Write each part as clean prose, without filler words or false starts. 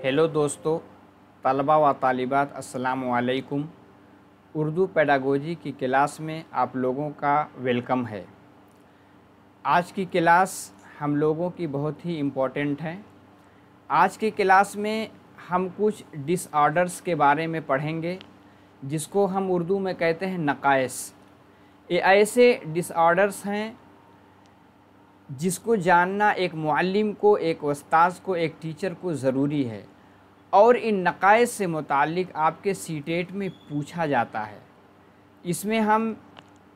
Hello दोस्तों, तलबा व तालिबात, अस्सलामु अलैकुम। उर्दू पेडागोजी की क्लास में आप लोगों का वेलकम है। आज की क्लास हम लोगों की बहुत ही इम्पोर्टेंट है। आज की क्लास में हम कुछ डिसऑर्डर्स के बारे में पढ़ेंगे जिसको हम उर्दू में कहते हैं नक़ाइस। ये ऐसे डिसऑर्डर्स हैं जिसको जानना एक मुअल्लिम को, एक उस्ताद को, एक टीचर को ज़रूरी है और इन नक़ाइस से मुताल्लिक़ आपके सीटेट में पूछा जाता है। इसमें हम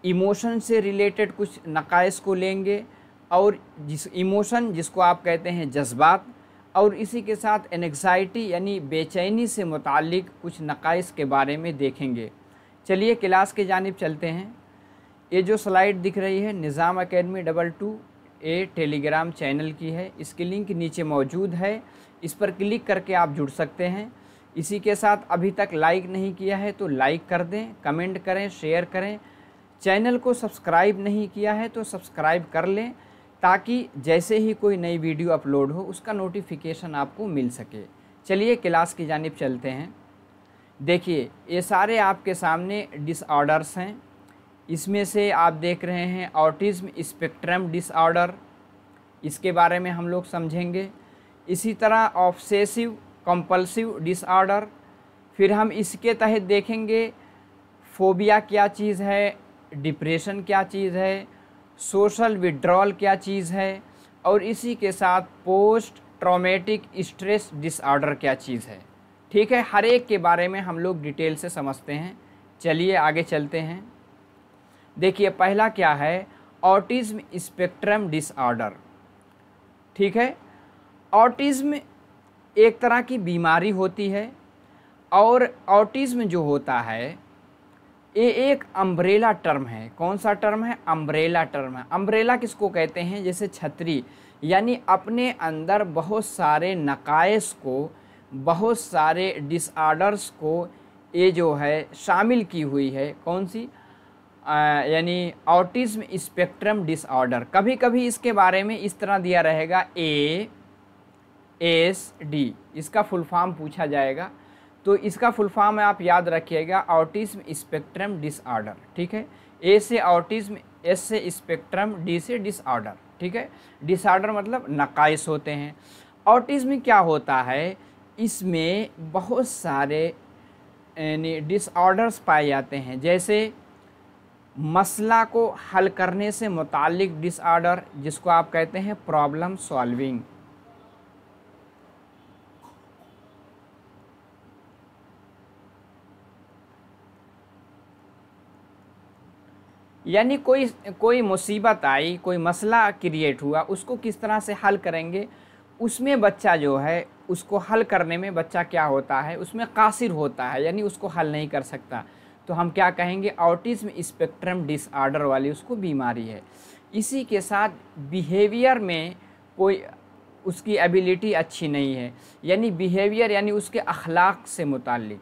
इमोशन से रिलेटेड कुछ नक़ाइस को लेंगे और जिसको आप कहते हैं जज्बात, और इसी के साथ एंग्ज़ायटी यानी बेचैनी से मुताल्लिक़ कुछ नक़ाइस के बारे में देखेंगे। चलिए क्लास की जानिब चलते हैं। ये जो स्लाइड दिख रही है निज़ाम एकेडमी 22 टेलीग्राम चैनल की है। इसकी लिंक नीचे मौजूद है, इस पर क्लिक करके आप जुड़ सकते हैं। इसी के साथ अभी तक लाइक नहीं किया है तो लाइक कर दें, कमेंट करें, शेयर करें। चैनल को सब्सक्राइब नहीं किया है तो सब्सक्राइब कर लें ताकि जैसे ही कोई नई वीडियो अपलोड हो उसका नोटिफिकेशन आपको मिल सके। चलिए क्लास की जानिब चलते हैं। देखिए, ये सारे आपके सामने डिसऑर्डर्स हैं। इसमें से आप देख रहे हैं ऑटिज़म स्पेक्ट्रम डिसऑर्डर, इसके बारे में हम लोग समझेंगे। इसी तरह ऑब्सेसिव कंपल्सिव डिसऑर्डर, फिर हम इसके तहत देखेंगे फोबिया क्या चीज़ है, डिप्रेशन क्या चीज़ है, सोशल विड्रॉल क्या चीज़ है, और इसी के साथ पोस्ट ट्रॉमेटिक स्ट्रेस डिसऑर्डर क्या चीज़ है। ठीक है, हर एक के बारे में हम लोग डिटेल से समझते हैं। चलिए आगे चलते हैं। देखिए, पहला क्या है, ऑटिज़म स्पेक्ट्रम डिसऑर्डर। ठीक है, ऑटिज़म एक तरह की बीमारी होती है और ऑटिज़म जो होता है ये एक अम्ब्रेला टर्म है। कौन सा टर्म है? अम्ब्रेला टर्म है। अम्ब्रेला किसको कहते हैं? जैसे छतरी, यानी अपने अंदर बहुत सारे नक़ाइस को, बहुत सारे डिसऑर्डर्स को ये जो है शामिल की हुई है। कौन सी? यानी ऑटिज़म स्पेक्ट्रम डिसऑर्डर। कभी कभी इसके बारे में इस तरह दिया रहेगा ASD, इसका फुल फॉर्म पूछा जाएगा तो इसका फुल फॉर्म आप याद रखिएगा, ऑटिज़म स्पेक्ट्रम डिसऑर्डर। ठीक है, A से ऑटिज़म, S से स्पेक्ट्रम, D से डिसऑर्डर। ठीक है, डिसऑर्डर मतलब नक़ाइस होते हैं। ऑटिज़म क्या होता है, इसमें बहुत सारे यानी डिसऑर्डर्स पाए जाते हैं, जैसे मसला को हल करने से मुताल्लिक़ डिसऑर्डर जिसको आप कहते हैं प्रॉब्लम सॉल्विंग। यानी कोई मुसीबत आई, कोई मसला क्रिएट हुआ, उसको किस तरह से हल करेंगे, उसमें बच्चा जो है उसको हल करने में बच्चा क्या होता है, उसमें कासिर होता है, यानी उसको हल नहीं कर सकता। तो हम क्या कहेंगे, ऑटिज़म स्पेक्ट्रम डिसऑर्डर वाली उसको बीमारी है। इसी के साथ बिहेवियर में कोई उसकी एबिलिटी अच्छी नहीं है, यानी बिहेवियर यानी उसके अखलाक से मुताल्लिक़,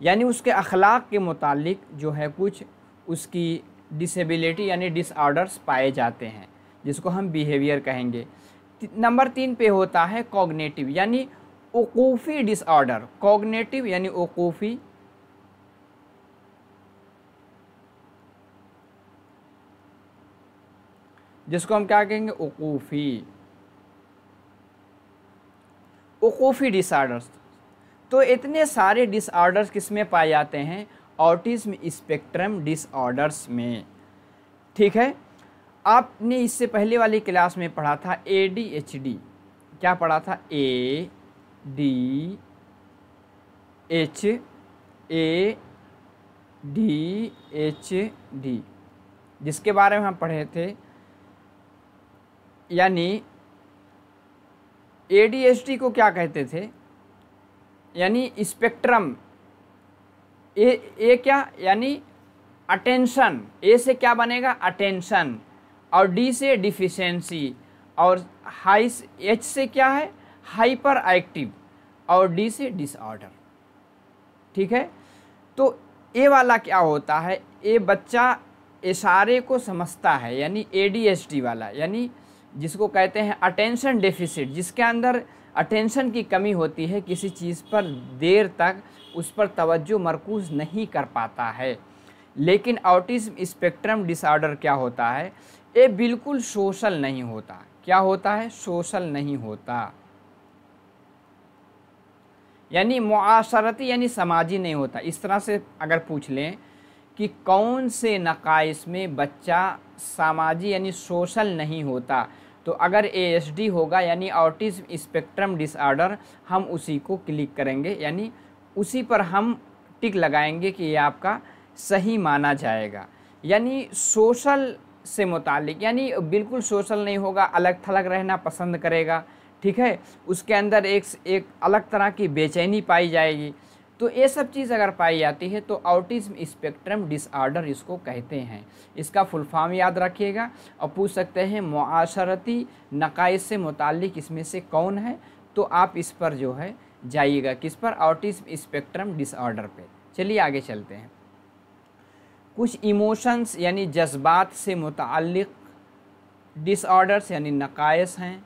यानी उसके अखलाक के मुताल्लिक़ जो है कुछ उसकी डिसेबिलिटी यानी डिसऑर्डर्स पाए जाते हैं जिसको हम बिहेवियर कहेंगे। नंबर 3 पे होता है कॉग्निटिव यानी उकूफ़ी डिसऑर्डर। कॉग्निटिव यानी उकूफ़ी, जिसको हम क्या कहेंगे, उकूफ़ी डिसऑर्डर्स। तो इतने सारे डिसऑर्डर्स किस में पाए जाते हैं, ऑटिज़म स्पेक्ट्रम डिसऑर्डर्स में। ठीक है, आपने इससे पहले वाली क्लास में पढ़ा था ADHD। क्या पढ़ा था? ADHD, जिसके बारे में हम पढ़े थे। यानी ADHD को क्या कहते थे, यानी स्पेक्ट्रम, ए क्या, यानी अटेंशन। ए से क्या बनेगा? अटेंशन, और डी से डिफिशेंसी, और H से क्या है? हाइपर एक्टिव, और डी से डिसऑर्डर। ठीक है, तो ए वाला क्या होता है, ये बच्चा इशारे को समझता है, यानी ADHD वाला, यानी जिसको कहते हैं अटेंशन डेफिसिट, जिसके अंदर अटेंशन की कमी होती है, किसी चीज़ पर देर तक उस पर तवज्जो मरकूज़ नहीं कर पाता है। लेकिन ऑटिज़्म स्पेक्ट्रम डिसऑर्डर क्या होता है, ये बिल्कुल सोशल नहीं होता। क्या होता है, सोशल नहीं होता, यानी मुआशरती यानी समाजी नहीं होता। इस तरह से अगर पूछ लें कि कौन से नकाइस में बच्चा सामाजी यानी सोशल नहीं होता, तो अगर ASD होगा यानी ऑटिज़्म स्पेक्ट्रम डिसऑर्डर, हम उसी को क्लिक करेंगे, यानी उसी पर हम टिक लगाएंगे कि ये आपका सही माना जाएगा। यानी सोशल से मुतालिक, यानी बिल्कुल सोशल नहीं होगा, अलग थलग रहना पसंद करेगा, ठीक है, उसके अंदर एक अलग तरह की बेचैनी पाई जाएगी। तो ये सब चीज़ अगर पाई जाती है तो ऑटिज़्म स्पेक्ट्रम डिसऑर्डर इसको कहते हैं। इसका फुल फॉर्म याद रखिएगा और पूछ सकते हैं मुआशरती नकाइस से मुतालिक इसमें से कौन है, तो आप इस पर जो है जाइएगा, किस पर, ऑटिज़्म स्पेक्ट्रम डिसऑर्डर पे। चलिए आगे चलते हैं। कुछ इमोशंस यानी जज्बात से मुताल्लिक डिसऑर्डर्स यानी नकाइस हैं।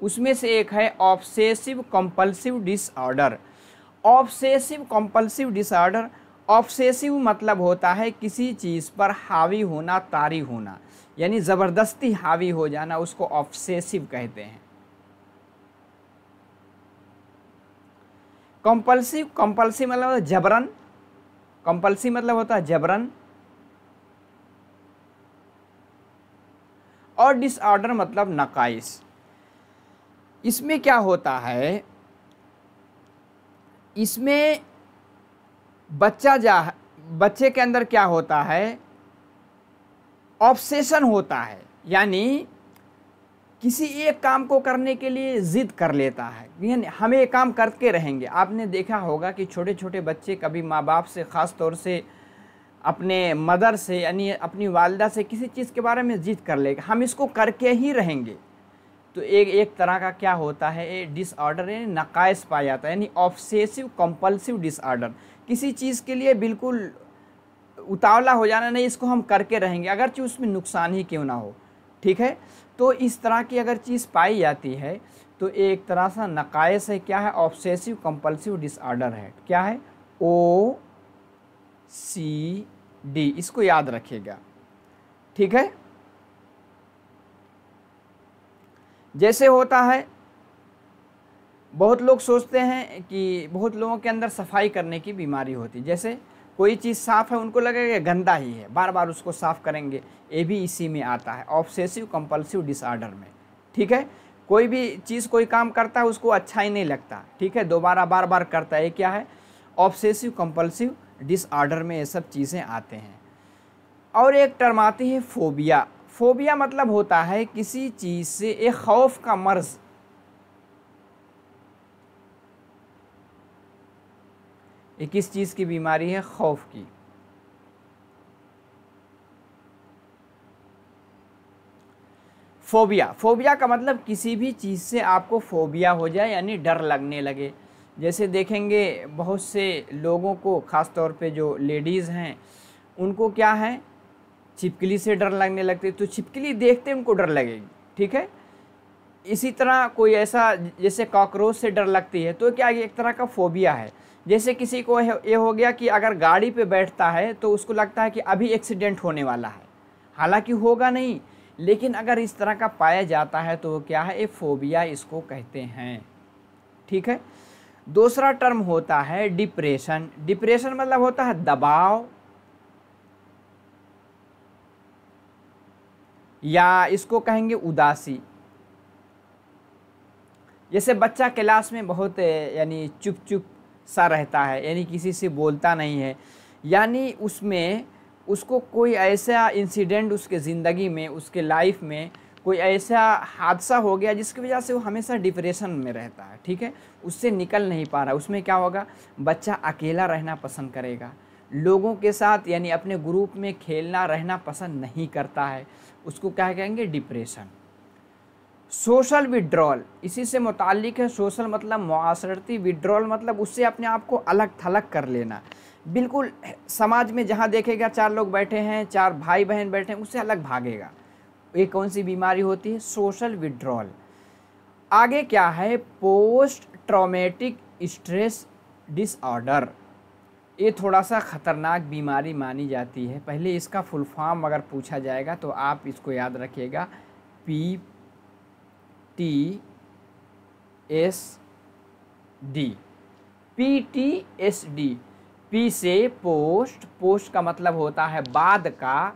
उसमें से एक है obsessive compulsive disorder. Obsessive compulsive disorder, obsessive मतलब होता है किसी चीज़ पर हावी होना, तारी होना, यानी ज़बरदस्ती हावी हो जाना, उसको ऑब्सेसिव कहते हैं। कंपल्सिव, कंपल्सिव मतलब जबरन, कंपल्सिव मतलब होता है जबरन, और डिसऑर्डर मतलब नकाइस। इसमें क्या होता है, इसमें बच्चे के अंदर क्या होता है, ऑब्सेशन होता है, यानी किसी एक काम को करने के लिए ज़िद कर लेता है, यानी हमें ये काम करके रहेंगे। आपने देखा होगा कि छोटे छोटे बच्चे कभी माँ बाप से, ख़ास तौर से अपने मदर से यानी अपनी वालिदा से किसी चीज़ के बारे में ज़िद कर लेगा, हम इसको करके ही रहेंगे। तो एक तरह का क्या होता है, ये डिसऑर्डर यानी नकाइस पाया जाता है, यानी ऑब्सेसिव कंपल्सिव डिसऑर्डर। किसी चीज़ के लिए बिल्कुल उतावला हो जाना, नहीं इसको हम करके रहेंगे अगरचे उसमें नुकसान ही क्यों ना हो, ठीक है। तो इस तरह की अगर चीज़ पाई जाती है तो एक तरह सा नकाइस है। क्या है, ऑब्सेसिव कंपल्सिव डिसऑर्डर है। क्या है, OCD, इसको याद रखिएगा, ठीक है। जैसे होता है, बहुत लोग सोचते हैं कि बहुत लोगों के अंदर सफाई करने की बीमारी होती है। जैसे कोई चीज़ साफ़ है, उनको लगेगा गंदा ही है, बार बार उसको साफ़ करेंगे, ये भी इसी में आता है, ऑब्सेसिव कंपल्सिव डिसऑर्डर में, ठीक है। कोई भी चीज़, कोई काम करता है उसको अच्छा ही नहीं लगता, ठीक है, दोबारा बार बार करता है, ये क्या है, ऑब्सेसिव कंपल्सिव डिसऑर्डर में ये सब चीज़ें आते हैं। और एक टर्म आती है फोबिया। फोबिया मतलब होता है किसी चीज़ से एक खौफ का मर्ज, ये किस चीज़ की बीमारी है, खौफ की। फोबिया, फोबिया का मतलब किसी भी चीज़ से आपको फोबिया हो जाए, यानी डर लगने लगे। जैसे देखेंगे बहुत से लोगों को, ख़ास तौर पे जो लेडीज़ हैं, उनको क्या है, छिपकली से डर लगने लगती, तो छिपकली देखते उनको डर लगेगी, ठीक है। इसी तरह कोई ऐसा, जैसे कॉकरोच से डर लगती है, तो क्या एक तरह का फोबिया है। जैसे किसी को ये हो गया कि अगर गाड़ी पे बैठता है तो उसको लगता है कि अभी एक्सीडेंट होने वाला है, हालांकि होगा नहीं, लेकिन अगर इस तरह का पाया जाता है तो क्या है, ये फोबिया इसको कहते हैं, ठीक है। दूसरा टर्म होता है डिप्रेशन। डिप्रेशन मतलब होता है दबाव, या इसको कहेंगे उदासी। जैसे बच्चा क्लास में बहुत यानी चुप चुप सा रहता है, यानी किसी से बोलता नहीं है, यानी उसमें उसको कोई ऐसा इंसिडेंट उसके ज़िंदगी में, उसके लाइफ में कोई ऐसा हादसा हो गया जिसकी वजह से वो हमेशा डिप्रेशन में रहता है, ठीक है, उससे निकल नहीं पा रहा। उसमें क्या होगा, बच्चा अकेला रहना पसंद करेगा, लोगों के साथ यानी अपने ग्रुप में खेलना रहना पसंद नहीं करता है, उसको क्या कहेंगे, डिप्रेशन। सोशल विड्रॉल इसी से मुताल्लिक है। सोशल मतलब मुआशरती, विड्रॉल मतलब उससे अपने आप को अलग थलग कर लेना, बिल्कुल समाज में जहाँ देखेगा 4 लोग बैठे हैं, 4 भाई बहन बैठे हैं, उससे अलग भागेगा। ये कौन सी बीमारी होती है? Social withdrawal. आगे क्या है? Post traumatic stress disorder. ये थोड़ा सा ख़तरनाक बीमारी मानी जाती है। पहले इसका फुल फॉर्म अगर पूछा जाएगा तो आप इसको याद रखिएगा, PTSD। PTSD, पी से पोस्ट, पोस्ट का मतलब होता है बाद का,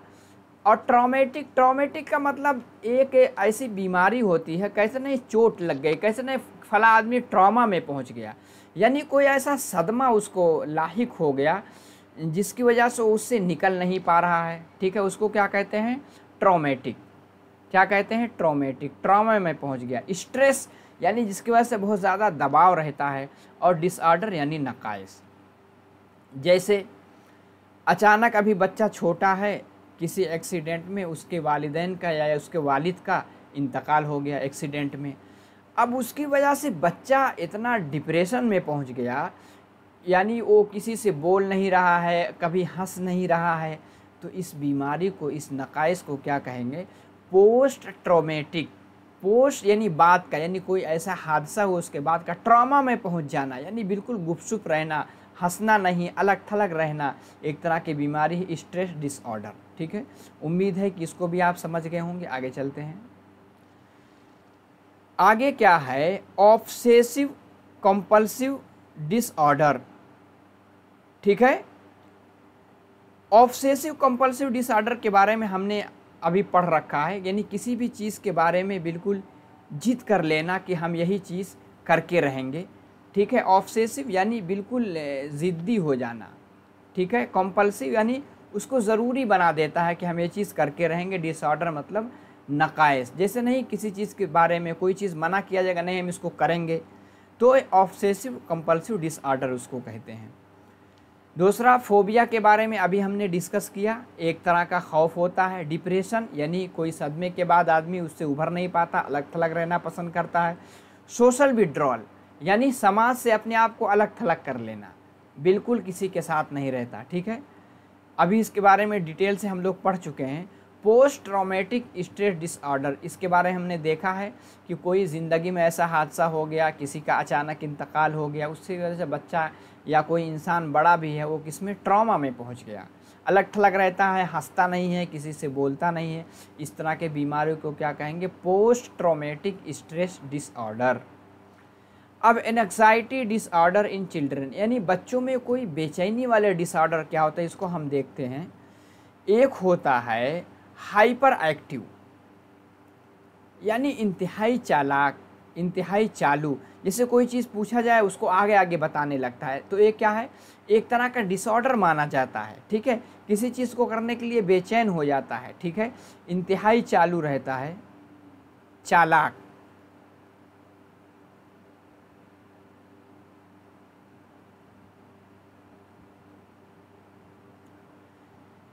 और ट्रॉमेटिक, ट्रॉमेटिक का मतलब एक ऐसी बीमारी होती है, कैसे नहीं चोट लग गई, कैसे नहीं फला आदमी ट्रॉमा में पहुंच गया, यानी कोई ऐसा सदमा उसको लाहिक हो गया जिसकी वजह से उससे निकल नहीं पा रहा है। ठीक है, उसको क्या कहते हैं? ट्रॉमेटिक। क्या कहते हैं? ट्रॉमेटिक। ट्रॉमा में पहुंच गया। स्ट्रेस यानी जिसकी वजह से बहुत ज़्यादा दबाव रहता है, और डिसऑर्डर यानी नकाइस। जैसे अचानक अभी बच्चा छोटा है, किसी एक्सीडेंट में उसके वालिदैन का या उसके वालिद का इंतकाल हो गया एक्सीडेंट में। अब उसकी वजह से बच्चा इतना डिप्रेशन में पहुंच गया, यानी वो किसी से बोल नहीं रहा है, कभी हंस नहीं रहा है। तो इस बीमारी को, इस नकाइस को क्या कहेंगे? Post traumatic. पोस्ट यानी बाद का, यानी कोई ऐसा हादसा हो उसके बाद का, ट्रॉमा में पहुंच जाना, यानी बिल्कुल गुपचुप रहना, हंसना नहीं, अलग थलग रहना, एक तरह की बीमारी है स्ट्रेस डिसऑर्डर। ठीक है, उम्मीद है कि इसको भी आप समझ गए होंगे। आगे चलते हैं। आगे क्या है? Obsessive compulsive disorder. ठीक है, ऑब्सेसिव कंपल्सिव डिसऑर्डर के बारे में हमने अभी पढ़ रखा है, यानी किसी भी चीज़ के बारे में बिल्कुल जिद कर लेना कि हम यही चीज़ करके रहेंगे। ठीक है, ऑब्सेसिव यानी बिल्कुल ज़िद्दी हो जाना। ठीक है, कंपल्सिव यानी उसको ज़रूरी बना देता है कि हम ये चीज़ करके रहेंगे। डिसऑर्डर मतलब नकाइस, जैसे नहीं किसी चीज़ के बारे में कोई चीज़ मना किया जाएगा, नहीं हम इसको करेंगे, तो ऑब्सेसिव कंपल्सिव डिसऑर्डर उसको कहते हैं। दूसरा, फोबिया के बारे में अभी हमने डिस्कस किया। एक तरह का खौफ होता है। डिप्रेशन यानी कोई सदमे के बाद आदमी उससे उभर नहीं पाता, अलग थलग रहना पसंद करता है। सोशल विड्रॉल यानी समाज से अपने आप को अलग थलग कर लेना, बिल्कुल किसी के साथ नहीं रहता। ठीक है, अभी इसके बारे में डिटेल से हम लोग पढ़ चुके हैं। पोस्ट ट्रॉमेटिक स्ट्रेस डिसऑर्डर, इसके बारे में हमने देखा है कि कोई ज़िंदगी में ऐसा हादसा हो गया, किसी का अचानक इंतकाल हो गया, उसकी वजह से बच्चा या कोई इंसान बड़ा भी है वो किसमें? ट्रॉमा में पहुंच गया, अलग थलग रहता है, हंसता नहीं है, किसी से बोलता नहीं है। इस तरह के बीमारियों को क्या कहेंगे? Post traumatic stress disorder. अब एंग्जाइटी डिसऑर्डर इन चिल्ड्रन, यानी बच्चों में कोई बेचैनी वाले डिसऑर्डर क्या होता है, इसको हम देखते हैं। एक होता है हाइपर एक्टिव, यानी इंतहाई चालाक, इंतहाई चालू, जैसे कोई चीज़ पूछा जाए उसको आगे आगे बताने लगता है, तो ये क्या है? एक तरह का डिसऑर्डर माना जाता है। ठीक है, किसी चीज़ को करने के लिए बेचैन हो जाता है। ठीक है, इंतहाई चालू रहता है, चालाक।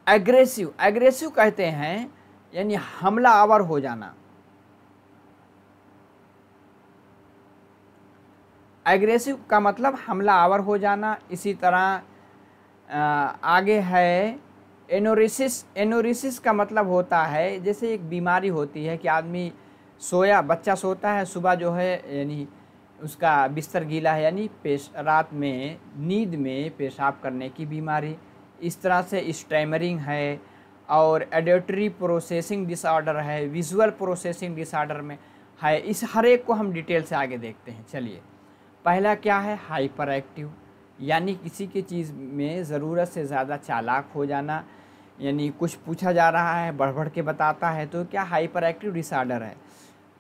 एग्रेसिव, एग्रेसिव कहते हैं यानी हमला आवर हो जाना। एग्रेसिव का मतलब हमला आवर हो जाना। इसी तरह आगे है एनोरिसिस। एनोरिसिस का मतलब होता है जैसे एक बीमारी होती है कि आदमी सोया, बच्चा सोता है, सुबह जो है यानी उसका बिस्तर गीला है, यानी रात में नींद में पेशाब करने की बीमारी। इस तरह से स्टैमरिंग है, और एडिटरी प्रोसेसिंग डिसऑर्डर है, विजुअल प्रोसेसिंग डिसऑर्डर में है। इस हर एक को हम डिटेल से आगे देखते हैं। चलिए, पहला क्या है? हाइपर एक्टिव, यानी किसी की चीज़ में ज़रूरत से ज़्यादा चालाक हो जाना, यानी कुछ पूछा जा रहा है बढ़ बढ़ के बताता है, तो क्या? हाइपर एक्टिव डिसऑर्डर है।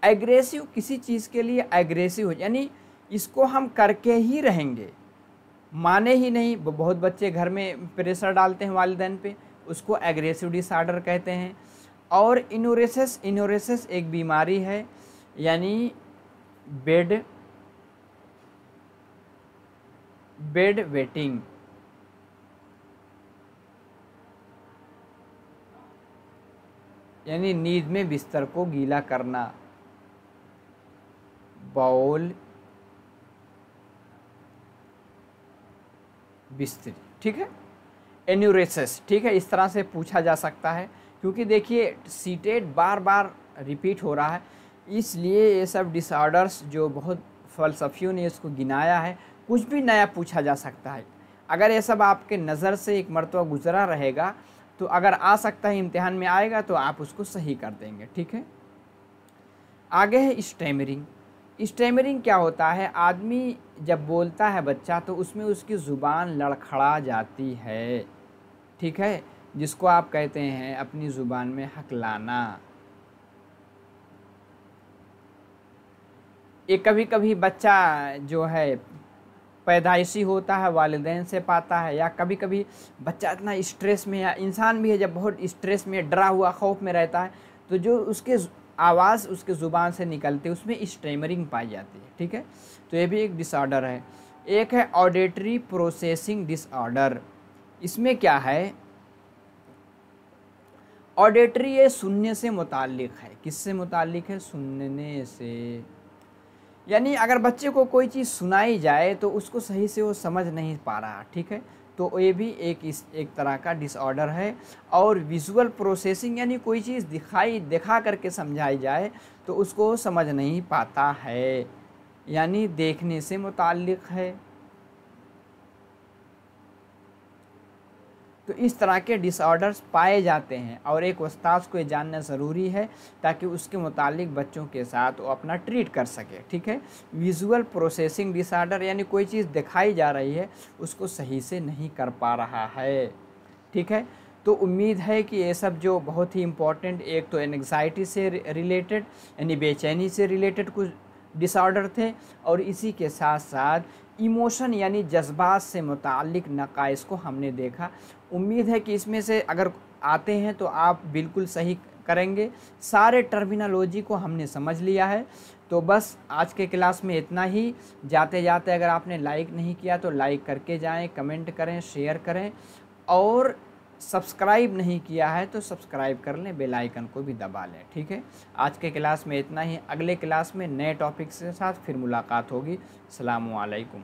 एग्रेसिव, किसी चीज़ के लिए एग्रेसिव हो, यानी इसको हम करके ही रहेंगे, माने ही नहीं। बहुत बच्चे घर में प्रेशर डालते हैं वालिदैन पे, उसको एग्रेसिव डिसऑर्डर कहते हैं। और इनोरेसिस, इनोरेसिस एक बीमारी है, यानी बेड वेटिंग, यानी नींद में बिस्तर को गीला करना, बाउल बिस्तरी। ठीक है, एन्यूरेसिस, ठीक है, इस तरह से पूछा जा सकता है। क्योंकि देखिए सीटेट बार बार रिपीट हो रहा है, इसलिए ये सब डिसऑर्डर्स जो बहुत फ़लसफ़ियों ने इसको गिनाया है, कुछ भी नया पूछा जा सकता है। अगर ये सब आपके नज़र से एक मरतबा गुज़रा रहेगा तो अगर आ सकता है इम्तिहान में आएगा तो आप उसको सही कर देंगे, ठीक है। आगे है स्टैमरिंग। स्टैमरिंग क्या होता है, आदमी जब बोलता है बच्चा तो उसमें उसकी ज़ुबान लड़खड़ा जाती है, ठीक है, जिसको आप कहते हैं अपनी ज़ुबान में हकलाना। ये कभी कभी बच्चा जो है पैदाइशी होता है, वालिदैन से पाता है, या कभी कभी बच्चा इतना स्ट्रेस में, या इंसान भी है जब बहुत स्ट्रेस में, डरा हुआ, खौफ में रहता है, तो जो उसके आवाज़ उसके ज़ुबान से निकलती है उसमें स्टैमरिंग पाई जाती है, ठीक है। तो ये भी एक डिसऑर्डर है। एक है ऑडिटरी प्रोसेसिंग डिसऑर्डर। इसमें क्या है, ऑडिटरी ये सुनने से मुताल्लिक़ है। किससे मुताल्लिक़ है, सुनने से। यानी अगर बच्चे को कोई चीज़ सुनाई जाए तो उसको सही से वो समझ नहीं पा रहा, ठीक है, तो ये भी एक तरह का डिसऑर्डर है। और विजुअल प्रोसेसिंग यानी कोई चीज़ दिखा करके समझाई जाए तो उसको वो समझ नहीं पाता है, यानी देखने से मुताल्लिक़ है। तो इस तरह के डिसऑर्डर्स पाए जाते हैं और एक उस्ताद को ये जानना ज़रूरी है ताकि उसके मुतालिक बच्चों के साथ वो अपना ट्रीट कर सके, ठीक है। विजुअल प्रोसेसिंग डिसऑर्डर यानी कोई चीज़ दिखाई जा रही है उसको सही से नहीं कर पा रहा है, ठीक है। तो उम्मीद है कि ये सब जो बहुत ही इम्पोर्टेंट, एक तो एंग्जाइटी से रिलेटेड यानी बेचैनी से रिलेटेड कुछ डिसऑर्डर थे, और इसी के साथ साथ इमोशन यानी जज्बात से मुताल्लिक नकाइस को हमने देखा। उम्मीद है कि इसमें से अगर आते हैं तो आप बिल्कुल सही करेंगे। सारे टर्मिनोलॉजी को हमने समझ लिया है। तो बस आज के क्लास में इतना ही। जाते जाते अगर आपने लाइक नहीं किया तो लाइक करके जाएं, कमेंट करें, शेयर करें, और सब्सक्राइब नहीं किया है तो सब्सक्राइब कर लें, बेल आइकन को भी दबा लें, ठीक है। आज के क्लास में इतना ही। अगले क्लास में नए टॉपिक के साथ फिर मुलाकात होगी। अस्सलामु अलैकुम।